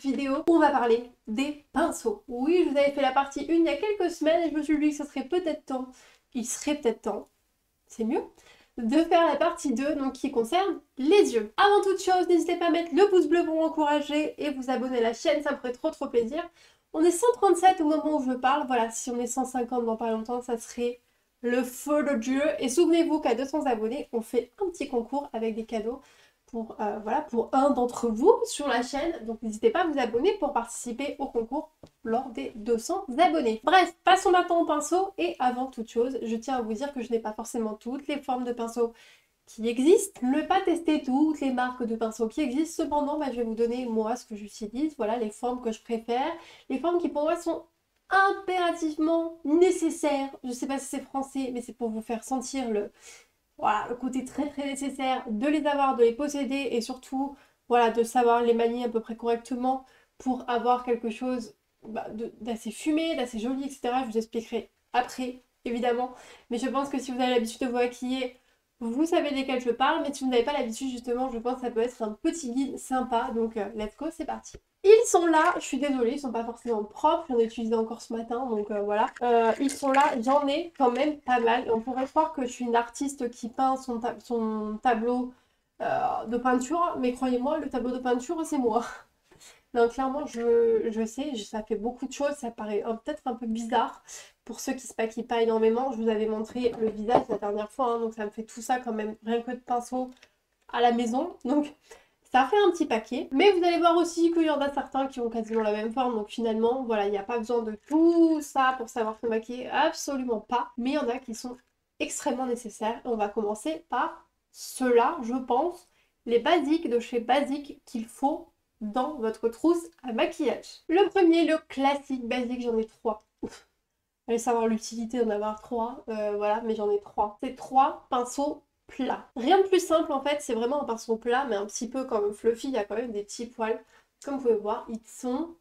vidéo où on va parler des pinceaux. Oui, je vous avais fait la partie 1 il y a quelques semaines et je me suis dit que ce serait peut-être temps, il serait peut-être temps, c'est mieux, de faire la partie 2, donc qui concerne les yeux. Avant toute chose, n'hésitez pas à mettre le pouce bleu pour m'encourager et vous abonner à la chaîne, ça me ferait trop plaisir. On est 137 au moment où je parle, voilà, si on est 150 dans pas longtemps, ça serait le feu de Dieu. Et souvenez-vous qu'à 200 abonnés, on fait un petit concours avec des cadeaux pour, voilà, pour un d'entre vous sur la chaîne. Donc n'hésitez pas à vous abonner pour participer au concours lors des 200 abonnés. Bref, passons maintenant au pinceau. Et avant toute chose, je tiens à vous dire que je n'ai pas forcément toutes les formes de pinceaux qui existent. Ne pas tester toutes les marques de pinceaux qui existent. Cependant, je vais vous donner moi ce que j'utilise. Voilà les formes que je préfère. Les formes qui pour moi sont impérativement nécessaires. Je sais pas si c'est français, mais c'est pour vous faire sentir voilà, le côté très nécessaire de les avoir, de les posséder et surtout voilà, de savoir les manier à peu près correctement pour avoir quelque chose d'assez fumé, d'assez joli, etc. Je vous expliquerai après, évidemment. Mais je pense que si vous avez l'habitude de vous maquiller, vous savez desquels je parle. Mais si vous n'avez pas l'habitude, justement, je pense que ça peut être un petit guide sympa. Donc, let's go, c'est parti. Ils sont là, je suis désolée, ils sont pas forcément propres, j'en ai utilisé encore ce matin, donc voilà. Ils sont là, j'en ai quand même pas mal. On pourrait croire que je suis une artiste qui peint son tableau de peinture, mais croyez-moi, le tableau de peinture, c'est moi. Donc clairement, je sais, ça fait beaucoup de choses, ça paraît peut-être un peu bizarre pour ceux qui se maquillent pas énormément. Je vous avais montré le visage la dernière fois, hein, donc ça me fait tout ça quand même, rien que de pinceau à la maison. Donc ça fait un petit paquet, mais vous allez voir aussi qu'il y en a certains qui ont quasiment la même forme, donc finalement, voilà, il n'y a pas besoin de tout ça pour savoir se maquiller, absolument pas. Mais il y en a qui sont extrêmement nécessaires. On va commencer par ceux-là, je pense, les basiques de chez Basique qu'il faut dans votre trousse à maquillage. Le premier, le classique basique, j'en ai 3. Allez savoir l'utilité d'en avoir 3, voilà, mais j'en ai 3. C'est 3 pinceaux plat. Rien de plus simple en fait, c'est vraiment un pinceau plat, mais un petit peu comme Fluffy, il y a quand même des petits poils. Comme vous pouvez voir, ils sont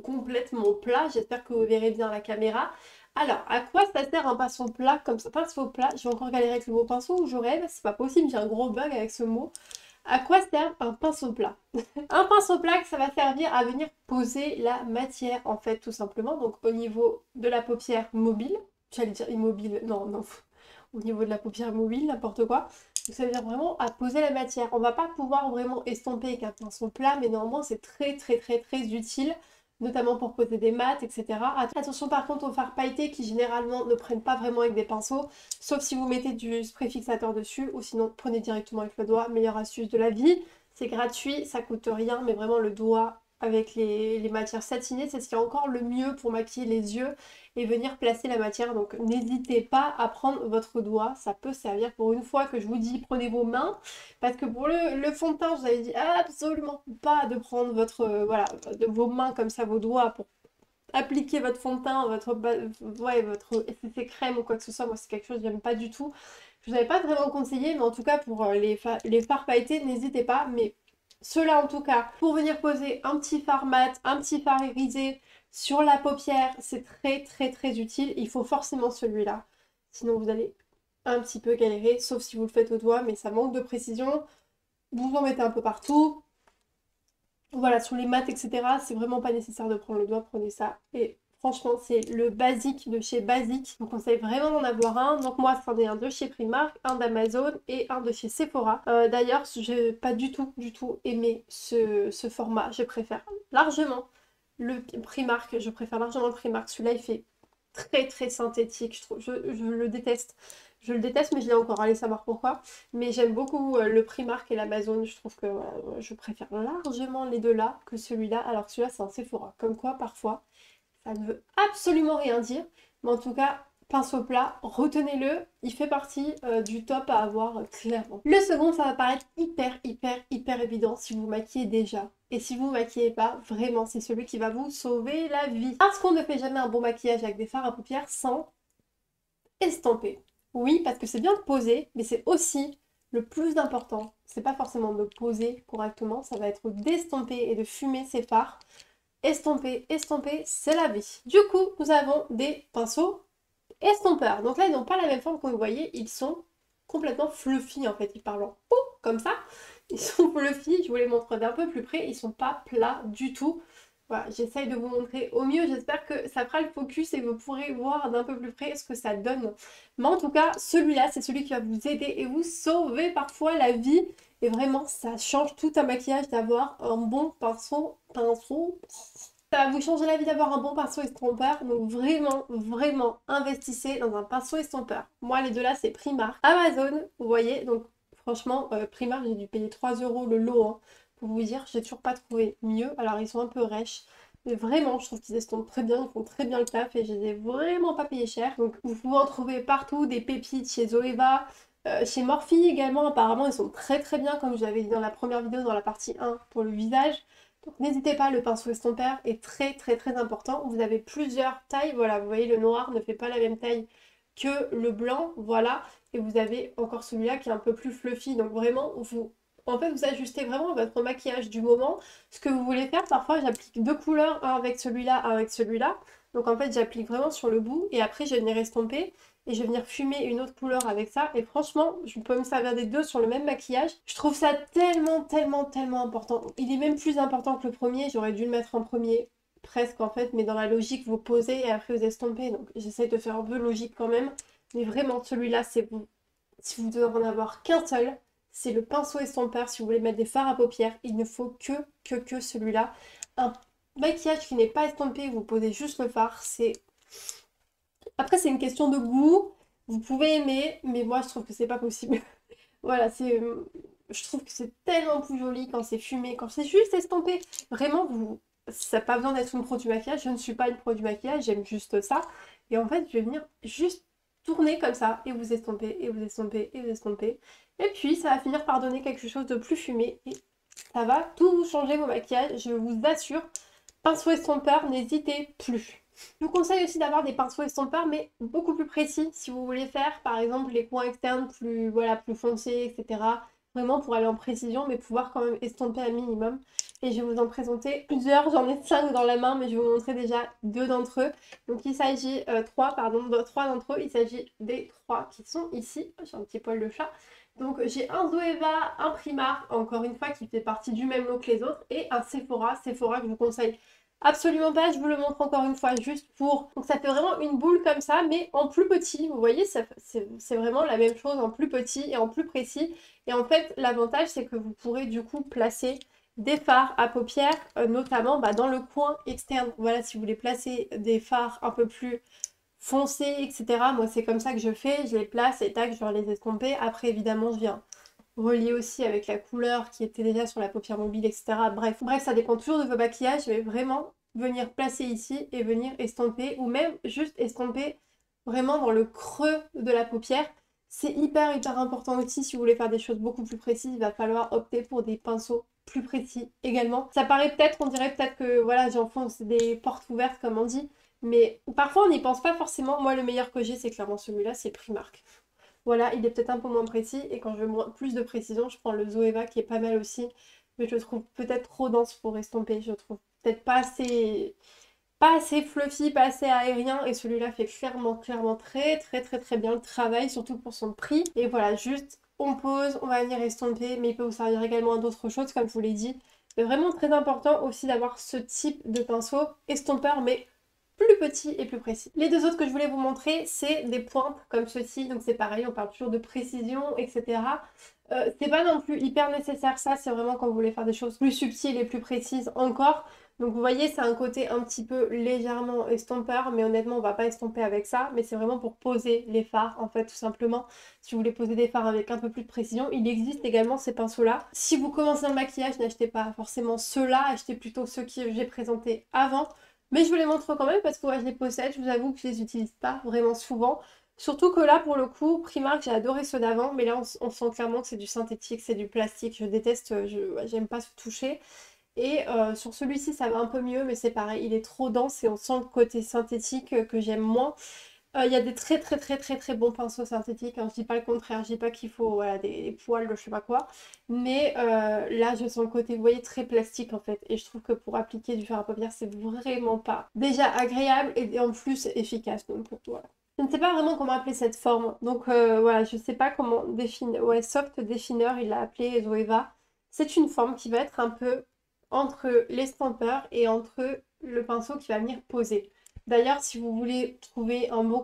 complètement plats. J'espère que vous verrez bien la caméra. Alors, à quoi ça sert un pinceau plat comme ça? Pinceau plat, je vais encore galérer avec le mot pinceau ou je rêve, c'est pas possible, j'ai un gros bug avec ce mot. À quoi sert un pinceau plat? Un pinceau plat, ça va servir à venir poser la matière en fait, tout simplement. Donc au niveau de la paupière mobile, j'allais dire immobile, non, au niveau de la paupière mobile, n'importe quoi. Donc ça veut dire vraiment à poser la matière. On va pas pouvoir vraiment estomper avec un pinceau plat, mais néanmoins c'est très utile, notamment pour poser des mats, etc. Attention par contre aux fards pailletés qui généralement ne prennent pas vraiment avec des pinceaux, sauf si vous mettez du spray fixateur dessus, ou sinon prenez directement avec le doigt, meilleure astuce de la vie. C'est gratuit, ça coûte rien, mais vraiment le doigt avec les matières satinées, c'est ce qui est encore le mieux pour maquiller les yeux et venir placer la matière. Donc n'hésitez pas à prendre votre doigt, ça peut servir pour une fois que je vous dis prenez vos mains, parce que pour le fond de teint, je vous avais dit absolument pas de prendre voilà, de vos mains comme ça, vos doigts pour appliquer votre fond de teint, votre SCC crème ou quoi que ce soit. Moi c'est quelque chose que j'aime pas du tout. Je vous avais pas vraiment conseillé, mais en tout cas pour les fards pailletés, n'hésitez pas. Mais ceux-là en tout cas, pour venir poser un petit fard mat, un petit fard irisé sur la paupière, c'est très utile. Il faut forcément celui-là. Sinon vous allez un petit peu galérer, sauf si vous le faites au doigt, mais ça manque de précision. Vous en mettez un peu partout. Voilà, sur les maths, etc., c'est vraiment pas nécessaire de prendre le doigt, prenez ça. Et franchement, c'est le basique de chez Basique. Je vous conseille vraiment d'en avoir un. Donc moi, c'en est un de chez Primark, un d'Amazon et un de chez Sephora. D'ailleurs, j'ai pas du tout aimé ce format. Je préfère largement le Primark. Je préfère largement le Primark. Celui-là, il fait très synthétique, je trouve. Je le déteste. Je le déteste, mais je l'ai encore, allez savoir pourquoi. Mais j'aime beaucoup le Primark et l'Amazon. Je trouve que je préfère largement les deux là que celui-là. Alors que celui-là, c'est un Sephora. Comme quoi, parfois, ça ne veut absolument rien dire. Mais en tout cas, pinceau plat, retenez-le. Il fait partie du top à avoir clairement. Le second, ça va paraître hyper évident si vous vous maquillez déjà. Et si vous ne maquillez pas, vraiment, c'est celui qui va vous sauver la vie. Parce qu'on ne fait jamais un bon maquillage avec des fards à paupières sans estomper. Oui, parce que c'est bien de poser, mais c'est aussi le plus important. C'est pas forcément de poser correctement, ça va être d'estomper et de fumer ses fards. Estomper, c'est la vie. Du coup, nous avons des pinceaux estompeurs. Donc là, ils n'ont pas la même forme que vous voyez, ils sont complètement fluffy en fait. Ils parlent en pouf, comme ça. Ils sont fluffy, je vous les montre d'un peu plus près, ils sont pas plats du tout. Voilà, j'essaye de vous montrer au mieux, j'espère que ça fera le focus et vous pourrez voir d'un peu plus près ce que ça donne. Mais en tout cas, celui-là, c'est celui qui va vous aider et vous sauver parfois la vie. Et vraiment, ça change tout un maquillage d'avoir un bon pinceau. Ça va vous changer la vie d'avoir un bon pinceau estompeur. Donc vraiment, vraiment, investissez dans un pinceau estompeur. Moi, les deux là, c'est Primark. Amazon, vous voyez, donc franchement, Primark, j'ai dû payer 3 € le lot, hein. Pour vous dire, j'ai toujours pas trouvé mieux. Alors, ils sont un peu rêches. Mais vraiment, je trouve qu'ils estompent très bien, ils font très bien le taf et je les ai vraiment pas payés cher. Donc, vous pouvez en trouver partout, des pépites chez Zoeva, chez Morphe également. Apparemment, ils sont très très bien, comme je l'avais dit dans la première vidéo, dans la partie 1 pour le visage. Donc n'hésitez pas, le pinceau estompeur est très très très important. Vous avez plusieurs tailles, voilà, vous voyez le noir ne fait pas la même taille que le blanc, voilà. Et vous avez encore celui-là qui est un peu plus fluffy, donc vraiment en fait vous ajustez vraiment votre maquillage du moment. Ce que vous voulez faire, parfois j'applique deux couleurs, un avec celui-là, un avec celui-là. Donc en fait j'applique vraiment sur le bout et après je vais venir estomper et je vais venir fumer une autre couleur avec ça. Et franchement, je peux me servir des deux sur le même maquillage. Je trouve ça tellement, tellement, tellement important. Il est même plus important que le premier. J'aurais dû le mettre en premier, presque en fait. Mais dans la logique, vous posez et après vous estompez. Donc j'essaie de faire un peu logique quand même. Mais vraiment, celui-là, c'est vous. Si vous devez en avoir qu'un seul, c'est le pinceau estompeur. Si vous voulez mettre des fards à paupières, il ne faut que celui-là. Un maquillage qui n'est pas estompé, vous posez juste le fard, c'est... Après, c'est une question de goût. Vous pouvez aimer, mais moi, je trouve que c'est pas possible. Voilà, je trouve que c'est tellement plus joli quand c'est fumé, quand c'est juste estampé. Vraiment, ça n'a pas besoin d'être une pro du maquillage. Je ne suis pas une pro du maquillage, j'aime juste ça. Et en fait, je vais venir juste tourner comme ça, et vous estomper, et vous estomper, et vous estomper. Et puis, ça va finir par donner quelque chose de plus fumé. Et ça va tout changer vos maquillages, je vous assure. Pinceau estompeur, n'hésitez plus. Je vous conseille aussi d'avoir des pinceaux estompeurs, mais beaucoup plus précis si vous voulez faire, par exemple, les coins externes plus, voilà, plus foncés, etc. Vraiment pour aller en précision, mais pouvoir quand même estomper un minimum. Et je vais vous en présenter plusieurs, j'en ai 5 dans la main, mais je vais vous montrer déjà deux d'entre eux. Donc il s'agit, trois d'entre eux, il s'agit des trois qui sont ici. J'ai un petit poil de chat. Donc j'ai un Zoeva, un Primark, encore une fois qui fait partie du même lot que les autres, et un Sephora, Sephora que je vous conseille absolument pas, je vous le montre encore une fois juste pour... Donc ça fait vraiment une boule comme ça, mais en plus petit, vous voyez, c'est vraiment la même chose en plus petit et en plus précis. Et en fait, l'avantage, c'est que vous pourrez du coup placer des fards à paupières, notamment dans le coin externe. Voilà, si vous voulez placer des fards un peu plus foncés, etc. Moi, c'est comme ça que je fais, je les place et tac, je vais les estomper. Après, évidemment, je viens relié aussi avec la couleur qui était déjà sur la paupière mobile, etc. Bref, ça dépend toujours de vos maquillages, mais vraiment venir placer ici et venir estomper, ou même juste estomper vraiment dans le creux de la paupière. C'est hyper hyper important aussi si vous voulez faire des choses beaucoup plus précises, il va falloir opter pour des pinceaux plus précis également. Ça paraît peut-être, on dirait peut-être que voilà, j'enfonce des portes ouvertes comme on dit, mais parfois on n'y pense pas forcément. Moi le meilleur que j'ai c'est clairement celui-là, c'est Primark. Voilà, il est peut-être un peu moins précis et quand je veux plus de précision, je prends le Zoeva qui est pas mal aussi, mais je le trouve peut-être trop dense pour estomper, je trouve peut-être pas assez fluffy, pas assez aérien et celui-là fait clairement très très très très bien le travail, surtout pour son prix. Et voilà, juste on pose, on va venir estomper, mais il peut vous servir également à d'autres choses comme je vous l'ai dit. C'est vraiment très important aussi d'avoir ce type de pinceau estompeur, mais plus petit et plus précis. Les deux autres que je voulais vous montrer, c'est des pointes comme ceci, donc c'est pareil, on parle toujours de précision, etc. C'est pas non plus hyper nécessaire ça, c'est vraiment quand vous voulez faire des choses plus subtiles et plus précises encore. Donc vous voyez, c'est un côté un petit peu légèrement estompeur, mais honnêtement, on va pas estomper avec ça, mais c'est vraiment pour poser les fards, en fait, tout simplement. Si vous voulez poser des fards avec un peu plus de précision, il existe également ces pinceaux-là. Si vous commencez dans le maquillage, n'achetez pas forcément ceux-là, achetez plutôt ceux que j'ai présentés avant. Mais je vous les montre quand même parce que ouais, je les possède, je vous avoue que je les utilise pas vraiment souvent. Surtout que là, pour le coup, Primark, j'ai adoré ceux d'avant, mais là, on sent clairement que c'est du synthétique, c'est du plastique. Je déteste, j'aime pas se toucher. Et sur celui-ci, ça va un peu mieux, mais c'est pareil, il est trop dense et on sent le côté synthétique que j'aime moins. Il y a des très très très très très bons pinceaux synthétiques, hein. Je dis pas le contraire, je dis pas qu'il faut voilà, des poils de je sais pas quoi, mais là je sens le côté, vous voyez, très plastique en fait, et je trouve que pour appliquer du fard à paupières, c'est vraiment pas déjà agréable et en plus efficace, donc voilà. Je ne sais pas vraiment comment appeler cette forme, donc voilà, je sais pas comment définir, ouais, soft défineur, il l'a appelé Zoeva. C'est une forme qui va être un peu entre l'estompeur et entre le pinceau qui va venir poser. D'ailleurs, si vous voulez trouver un bon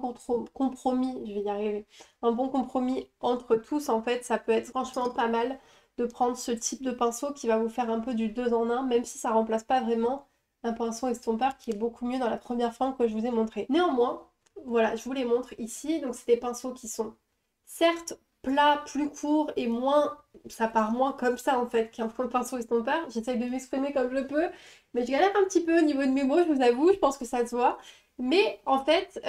compromis, je vais y arriver, un bon compromis entre tous, en fait, ça peut être franchement pas mal de prendre ce type de pinceau qui va vous faire un peu du deux en un, même si ça remplace pas vraiment un pinceau estompeur qui est beaucoup mieux dans la première forme que je vous ai montré. Néanmoins, voilà, je vous les montre ici. Donc, c'est des pinceaux qui sont certes plats, plus courts et moins, ça part moins comme ça en fait qu'un pinceau estompeur. J'essaye de m'exprimer comme je peux, mais je galère un petit peu au niveau de mes mots, je vous avoue, je pense que ça se voit. Mais en fait,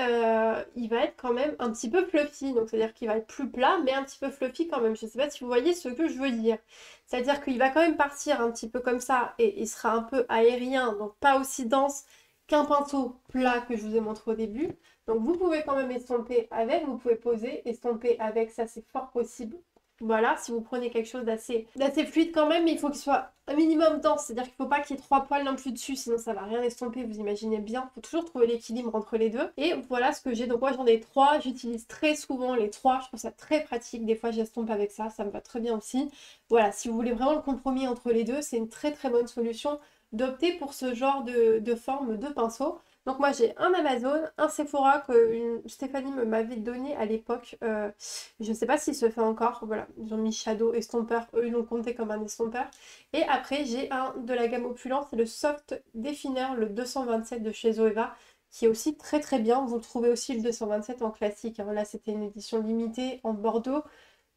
il va être quand même un petit peu fluffy, donc c'est-à-dire qu'il va être plus plat, mais un petit peu fluffy quand même. Je ne sais pas si vous voyez ce que je veux dire. C'est-à-dire qu'il va quand même partir un petit peu comme ça, et il sera un peu aérien, donc pas aussi dense qu'un pinceau plat que je vous ai montré au début. Donc vous pouvez quand même estomper avec, vous pouvez poser, estomper avec, ça c'est fort possible. Voilà, si vous prenez quelque chose d'assez fluide quand même, mais il faut qu'il soit un minimum dense, c'est-à-dire qu'il ne faut pas qu'il y ait 3 poils non plus dessus, sinon ça va rien estomper, vous imaginez bien. Il faut toujours trouver l'équilibre entre les deux. Et voilà ce que j'ai, donc moi j'en ai 3, j'utilise très souvent les 3, je trouve ça très pratique, des fois j'estompe avec ça me va très bien aussi. Voilà, si vous voulez vraiment le compromis entre les deux, c'est une très très bonne solution d'opter pour ce genre de forme de pinceau. Donc moi j'ai un Amazon, un Sephora que Stéphanie m'avait donné à l'époque. Je ne sais pas s'il se fait encore. Voilà, ils ont mis Shadow estompeur. Eux ils l'ont compté comme un estompeur. Et après j'ai un de la gamme opulence, c'est le Soft Definer, le 227 de chez Zoeva, qui est aussi très très bien. Vous le trouvez aussi le 227 en classique, hein. Là c'était une édition limitée en Bordeaux.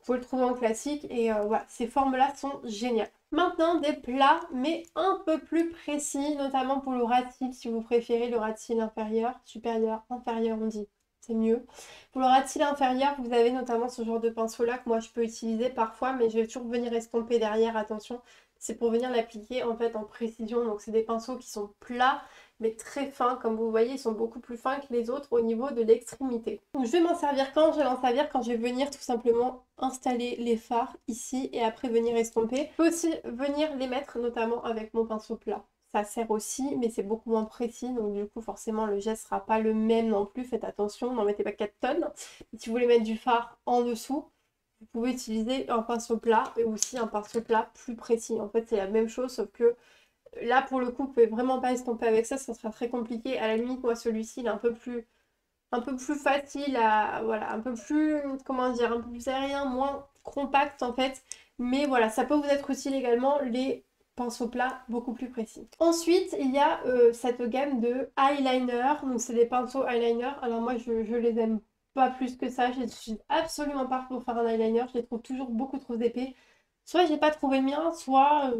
Vous le trouvez en classique et voilà, ces formes-là sont géniales. Maintenant, des plats, mais un peu plus précis, notamment pour le ras de cils, si vous préférez le ras de cils inférieur, supérieur, inférieur, on dit, c'est mieux. Pour le ras de cils inférieur, vous avez notamment ce genre de pinceau-là que moi je peux utiliser parfois, mais je vais toujours venir estomper derrière, attention. C'est pour venir l'appliquer en fait en précision, donc c'est des pinceaux qui sont plats, mais très fins, comme vous voyez, ils sont beaucoup plus fins que les autres au niveau de l'extrémité. Donc je vais m'en servir quand? Je vais m'en servir quand je vais venir tout simplement installer les fards ici et après venir estomper. Je peux aussi venir les mettre notamment avec mon pinceau plat. Ça sert aussi, mais c'est beaucoup moins précis, donc du coup forcément le geste sera pas le même non plus, faites attention, n'en mettez pas 4 tonnes. Et si vous voulez mettre du fard en dessous, vous pouvez utiliser un pinceau plat et aussi un pinceau plat plus précis. En fait c'est la même chose, sauf que là pour le coup vous pouvez vraiment pas estomper avec ça sera très compliqué. À la limite moi celui-ci il est un peu plus facile à, voilà, un peu plus, comment dire, un peu plus aérien, moins compact en fait. Mais voilà, ça peut vous être utile également les pinceaux plats beaucoup plus précis. Ensuite, il y a cette gamme de eyeliner. Donc c'est des pinceaux eyeliner. Alors moi, je les aime pas plus que ça. Je les utilise absolument pas pour faire un eyeliner. Je les trouve toujours beaucoup trop épais. Soit j'ai pas trouvé le mien, soit...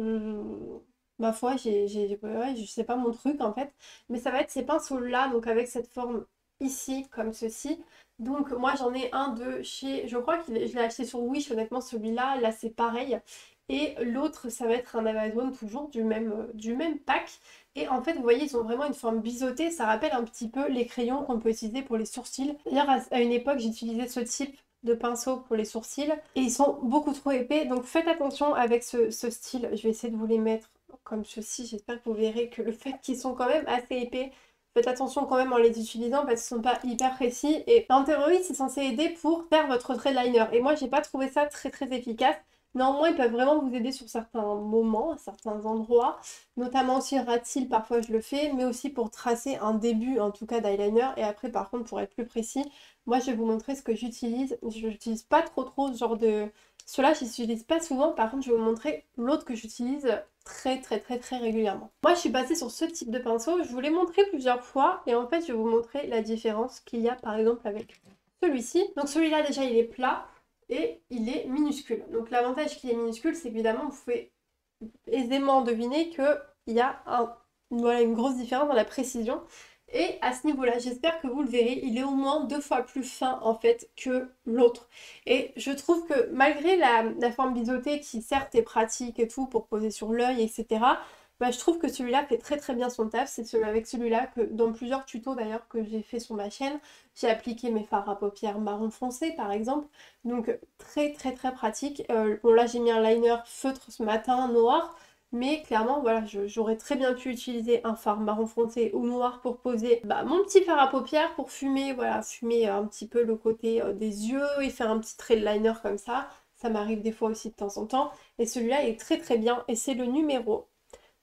ma foi, ouais, je sais pas mon truc en fait. Mais ça va être ces pinceaux-là, donc avec cette forme ici, comme ceci. Donc moi j'en ai un de chez, je crois que je l'ai acheté sur Wish, honnêtement celui-là, là c'est pareil. Et l'autre ça va être un Amazon, toujours du même pack. Et en fait vous voyez ils ont vraiment une forme biseautée, ça rappelle un petit peu les crayons qu'on peut utiliser pour les sourcils. D'ailleurs à une époque j'utilisais ce type de pinceau pour les sourcils et ils sont beaucoup trop épais, donc faites attention avec ce style. Je vais essayer de vous les mettre comme ceci, j'espère que vous verrez que le fait qu'ils sont quand même assez épais, faites attention quand même en les utilisant parce qu'ils sont pas hyper précis et en théorie c'est censé aider pour faire votre trait de liner et moi j'ai pas trouvé ça très très efficace. Néanmoins ils peuvent vraiment vous aider sur certains moments, à certains endroits, notamment aussi le ras de cils, parfois je le fais, mais aussi pour tracer un début en tout cas d'eyeliner et après par contre pour être plus précis, moi je vais vous montrer ce que j'utilise. Je n'utilise pas trop ce genre de... Ceux-là je n'utilise pas souvent, par contre je vais vous montrer l'autre que j'utilise très régulièrement. Moi je suis passée sur ce type de pinceau, je vous l'ai montré plusieurs fois et en fait je vais vous montrer la différence qu'il y a par exemple avec celui-ci. Donc celui-là déjà il est plat et il est minuscule. Donc l'avantage qu'il est minuscule c'est qu'évidemment vous pouvez aisément deviner qu'il y a voilà, une grosse différence dans la précision. Et à ce niveau-là, j'espère que vous le verrez, il est au moins 2 fois plus fin en fait que l'autre. Et je trouve que malgré la forme biseautée qui certes est pratique et tout pour poser sur l'œil, etc. Bah, je trouve que celui-là fait très bien son taf. C'est avec celui-là que dans plusieurs tutos d'ailleurs que j'ai fait sur ma chaîne, j'ai appliqué mes fards à paupières marron foncé par exemple. Donc très pratique. Bon là j'ai mis un liner feutre ce matin noir. Mais clairement, voilà, j'aurais très bien pu utiliser un fard marron foncé ou noir pour poser mon petit fard à paupières pour fumer, voilà, fumer un petit peu le côté des yeux et faire un petit trait de liner comme ça. Ça m'arrive des fois aussi de temps en temps. Et celui-là est très très bien. Et c'est le numéro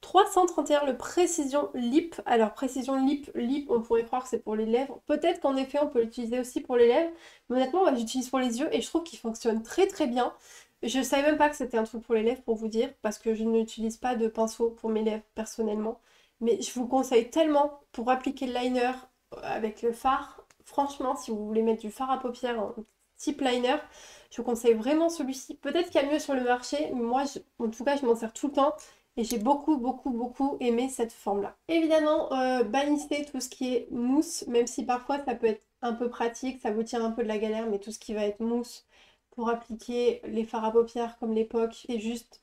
331, le Précision Lip. Alors Précision Lip, on pourrait croire que c'est pour les lèvres. Peut-être qu'en effet on peut l'utiliser aussi pour les lèvres. Mais honnêtement, moi j'utilise pour les yeux et je trouve qu'il fonctionne très très bien. Je savais même pas que c'était un truc pour les lèvres pour vous dire, parce que je n'utilise pas de pinceau pour mes lèvres personnellement. Mais je vous conseille tellement pour appliquer le liner avec le fard. Franchement, si vous voulez mettre du fard à paupières en type liner, je vous conseille vraiment celui-ci. Peut-être qu'il y a mieux sur le marché, mais moi, en tout cas, je m'en sers tout le temps. Et j'ai beaucoup aimé cette forme-là. Évidemment, bannissez tout ce qui est mousse, même si parfois ça peut être un peu pratique, ça vous tire un peu de la galère, mais tout ce qui va être mousse pour appliquer les fards à paupières comme l'époque, c'est juste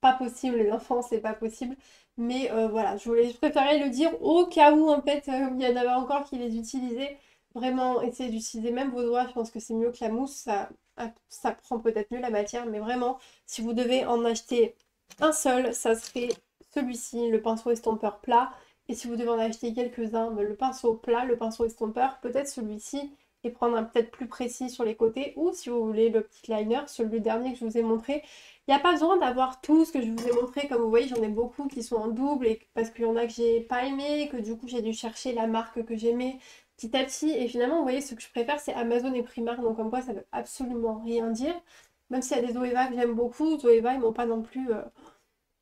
pas possible, les enfants, c'est pas possible. Mais voilà, je préférais le dire au cas où, en fait, il y en avait encore qui les utilisaient. Vraiment, essayez d'utiliser même vos doigts, je pense que c'est mieux que la mousse, ça prend peut-être mieux la matière, mais vraiment, si vous devez en acheter un seul, ça serait celui-ci, le pinceau estompeur plat. Et si vous devez en acheter quelques-uns, le pinceau plat, le pinceau estompeur, peut-être celui-ci, et prendre un peut-être plus précis sur les côtés. Ou si vous voulez le petit liner, celui dernier que je vous ai montré. Il n'y a pas besoin d'avoir tout ce que je vous ai montré. Comme vous voyez, j'en ai beaucoup qui sont en double, et parce qu'il y en a que j'ai pas aimé, que du coup j'ai dû chercher la marque que j'aimais petit à petit. Et finalement, vous voyez, ce que je préfère, c'est Amazon et Primark. Donc comme quoi, ça veut absolument rien dire. Même s'il y a des Zoeva que j'aime beaucoup, Zoeva, ils m'ont pas non plus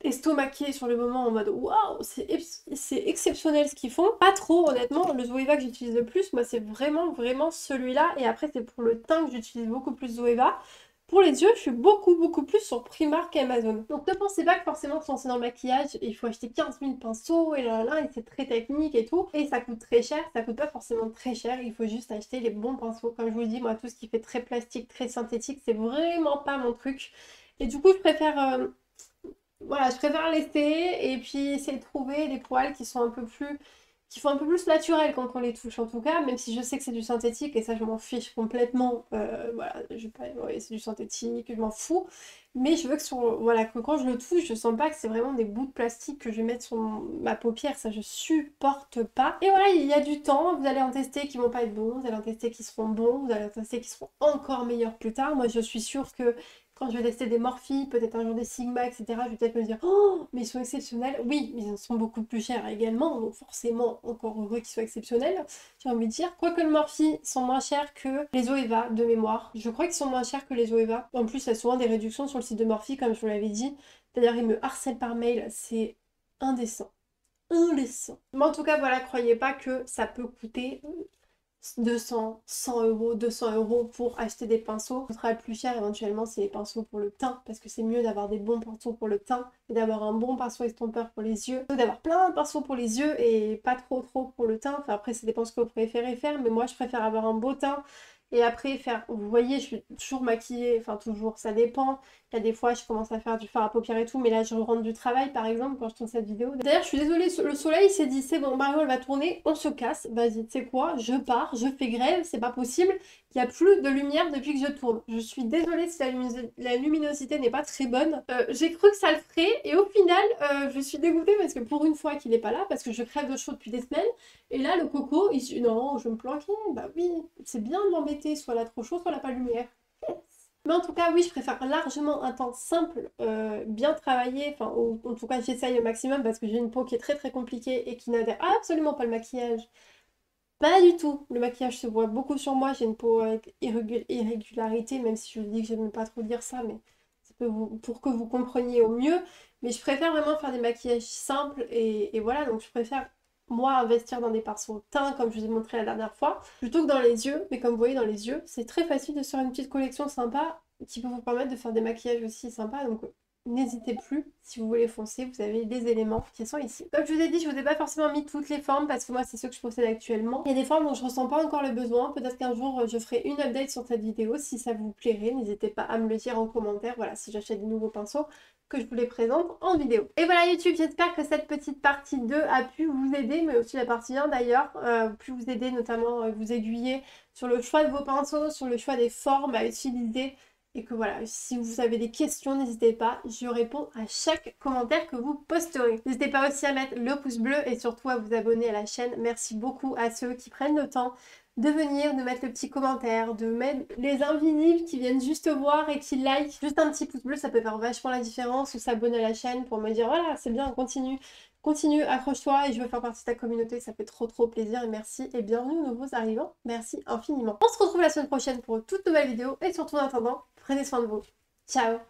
estomaqué sur le moment en mode waouh, c'est exceptionnel ce qu'ils font. Pas trop, honnêtement. Le Zoeva que j'utilise le plus, moi, c'est vraiment celui-là. Et après, c'est pour le teint que j'utilise beaucoup plus Zoeva. Pour les yeux, je suis beaucoup plus sur Primark et Amazon. Donc ne pensez pas que forcément se lancer dans le maquillage, il faut acheter 15 000 pinceaux et là, et c'est très technique et tout. Et ça coûte très cher, ça coûte pas forcément très cher, il faut juste acheter les bons pinceaux. Comme je vous le dis, moi tout ce qui fait très plastique, très synthétique, c'est vraiment pas mon truc. Et du coup, je préfère... voilà, je préfère laisser et puis essayer de trouver des poils qui sont un peu plus qui font un peu plus naturel quand on les touche en tout cas, même si je sais que c'est du synthétique et ça je m'en fiche complètement. Voilà, je pas, ouais, c'est du synthétique, je m'en fous. Mais je veux que voilà, que quand je le touche, je sens pas que c'est vraiment des bouts de plastique que je vais mettre sur ma paupière, ça je supporte pas. Et voilà, il y a du temps, vous allez en tester qui vont pas être bons, vous allez en tester qui seront bons, vous allez en tester qui seront encore meilleurs plus tard. Moi je suis sûre que quand je vais tester des Morphe, peut-être un jour des Sigma, etc., je vais peut-être me dire oh, mais ils sont exceptionnels. Oui, mais ils sont beaucoup plus chers également, donc forcément, encore heureux qu'ils soient exceptionnels, j'ai envie de dire. Quoique le Morphe sont moins chers que les Zoeva de mémoire. Je crois qu'ils sont moins chers que les Zoeva. En plus, il y a souvent des réductions sur le site de Morphe, comme je vous l'avais dit. D'ailleurs, ils me harcèlent par mail, c'est indécent. Indécent. Mais en tout cas, voilà, croyez pas que ça peut coûter 200, 100 euros, 200 euros pour acheter des pinceaux. Ce sera le plus cher éventuellement, c'est les pinceaux pour le teint, parce que c'est mieux d'avoir des bons pinceaux pour le teint et d'avoir un bon pinceau estompeur pour les yeux, d'avoir plein de pinceaux pour les yeux et pas trop pour le teint. Enfin après, ça dépend ce que vous préférez faire, mais moi je préfère avoir un beau teint et après faire, vous voyez, je suis toujours maquillée, enfin toujours, ça dépend. Il y a des fois, je commence à faire du fard à paupières et tout, mais là, je rentre du travail, par exemple, quand je tourne cette vidéo. D'ailleurs, je suis désolée, le soleil s'est dit, c'est bon, Mario, elle va tourner, on se casse. Vas-y, tu sais quoi, je pars, je fais grève, c'est pas possible. Il n'y a plus de lumière depuis que je tourne. Je suis désolée si la luminosité n'est pas très bonne. J'ai cru que ça le ferait, et au final, je suis dégoûtée parce que pour une fois qu'il n'est pas là, parce que je crève de chaud depuis des semaines, et là, le coco, il se dit, non, je vais me planquer. Bah oui, c'est bien de m'embêter, soit là trop chaud, soit là pas de lumière. Mais en tout cas, oui, je préfère largement un teint simple, bien travaillé, enfin, en tout cas, j'essaye au maximum parce que j'ai une peau qui est très compliquée et qui n'adhère absolument pas le maquillage. Pas du tout. Le maquillage se voit beaucoup sur moi, j'ai une peau avec irrégularité, même si je dis que j'aime pas trop dire ça, mais c'est pour que vous compreniez au mieux. Mais je préfère vraiment faire des maquillages simples et voilà, donc je préfère moi investir dans des pinceaux teints comme je vous ai montré la dernière fois, plutôt que dans les yeux. Mais comme vous voyez dans les yeux, c'est très facile de se faire une petite collection sympa qui peut vous permettre de faire des maquillages aussi sympas. Donc n'hésitez plus, si vous voulez foncer, vous avez les éléments qui sont ici. Comme je vous ai dit, je vous ai pas forcément mis toutes les formes parce que moi c'est ce que je possède actuellement. Il y a des formes dont je ressens pas encore le besoin. Peut-être qu'un jour je ferai une update sur cette vidéo si ça vous plairait. N'hésitez pas à me le dire en commentaire, voilà, si j'achète des nouveaux pinceaux, que je vous les présente en vidéo. Et voilà YouTube, j'espère que cette petite partie 2 a pu vous aider, mais aussi la partie 1 d'ailleurs, pu vous aider notamment, vous aiguiller sur le choix de vos pinceaux, sur le choix des formes à utiliser. Et que voilà, si vous avez des questions, n'hésitez pas, je réponds à chaque commentaire que vous posterez. N'hésitez pas aussi à mettre le pouce bleu et surtout à vous abonner à la chaîne. Merci beaucoup à ceux qui prennent le temps de venir, de mettre le petit commentaire, de mettre les invisibles qui viennent juste voir et qui like. Juste un petit pouce bleu, ça peut faire vachement la différence, ou s'abonner à la chaîne pour me dire voilà, c'est bien, continue. Continue, accroche-toi et je veux faire partie de ta communauté, ça fait trop plaisir et merci et bienvenue aux nouveaux arrivants, merci infiniment. On se retrouve la semaine prochaine pour une toute nouvelle vidéo et surtout en attendant, prenez soin de vous. Ciao.